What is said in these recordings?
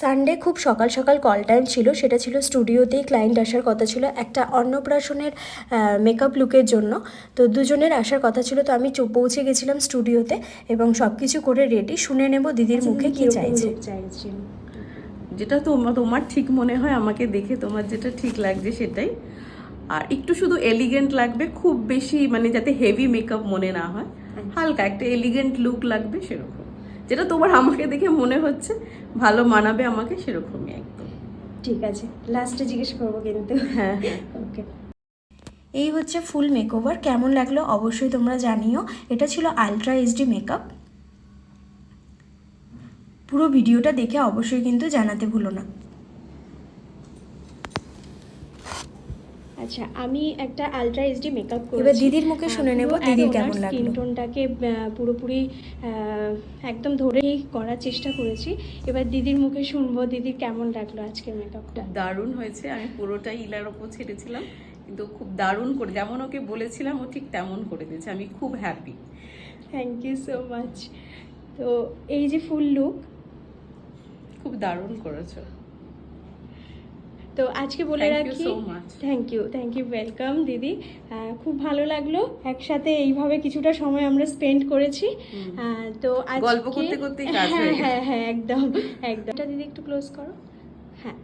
Sunday খুব সকাল সকাল কল টাইম ছিল, সেটা ছিল স্টুডিওতেই ক্লায়েন্ট আসার কথা ছিল একটা অন্নপ্রাশনের মেকআপ লুকের জন্য। তো দুজনের আসার কথা ছিল, তো আমি পৌঁছে গেছিলাম স্টুডিওতে এবং সব কিছু করে রেডি। শুনে নেব দিদির মুখে কি চাইছে। যেটা তোমার ঠিক মনে হয়, আমাকে দেখে তোমার যেটা ঠিক লাগছে সেটাই। আর একটু শুধু এলিগেন্ট লাগবে, খুব বেশি মানে যাতে হেভি মেকআপ মনে না হয়, হালকা একটা এলিগেন্ট লুক লাগবে সেরকম। যেটা তোমার আমাকে দেখে মনে হচ্ছে ভালো মানাবে আমাকে, সেরকমই একদম। ঠিক আছে, লাস্টে জিজ্ঞেস করবো কিন্তু। হ্যাঁ হ্যাঁ, ওকে। এই হচ্ছে ফুল মেকওভার। কেমন লাগলো অবশ্যই তোমরা জানিও। এটা ছিল আলট্রা এইচডি মেকআপ। পুরো ভিডিওটা দেখে অবশ্যই কিন্তু জানাতে ভুলো না। আচ্ছা, আমি একটা আলট্রা এইচডি মেকআপ করেছি। এবার দিদির মুখে শুনে নেব দিদির কেমন লাগলো। স্কিন টোনটাকে পুরোপুরি একদম ধরেই করার চেষ্টা করেছি। এবার দিদির মুখে শুনবো দিদির কেমন লাগলো আজকের মেকআপটা। দারুণ হয়েছে। আমি পুরোটাই ইলার ওপর ছেড়েছিলাম, কিন্তু খুব দারুণ করে, যেমন ওকে বলেছিলাম ও ঠিক তেমন করে দিয়েছে। আমি খুব happy. Thank you so much. তো এই যে ফুল লুক, খুব দারুণ করেছো। তো আজকে বলে রাখি, থ্যাংক ইউ ওয়েলকাম দিদি। খুব ভালো লাগলো, একসাথে এইভাবে কিছুটা সময় আমরা স্পেন্ড করেছি। তো আজকে গল্প করতে করতেই কাজ হয়ে গেল। হ্যাঁ হ্যাঁ, একদম একদম। এটা দিদি একটু ক্লোজ করো। হ্যাঁ,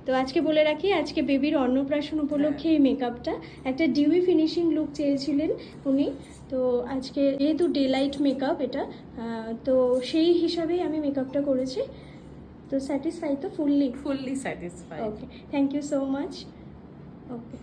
তো আজকে বলে রাখি, আজকে বেবির অন্নপ্রাশন উপলক্ষে এই মেকআপটা একটা ডিউই ফিনিশিং লুক চেয়েছিলেন উনি। তো আজকে যেহেতু ডে লাইট মেকআপ এটা, তো সেই হিসাবেই আমি মেকআপটা করেছি। তো স্যাটিসফাই তো? Fully satisfy. Okay, thank you so much. Okay.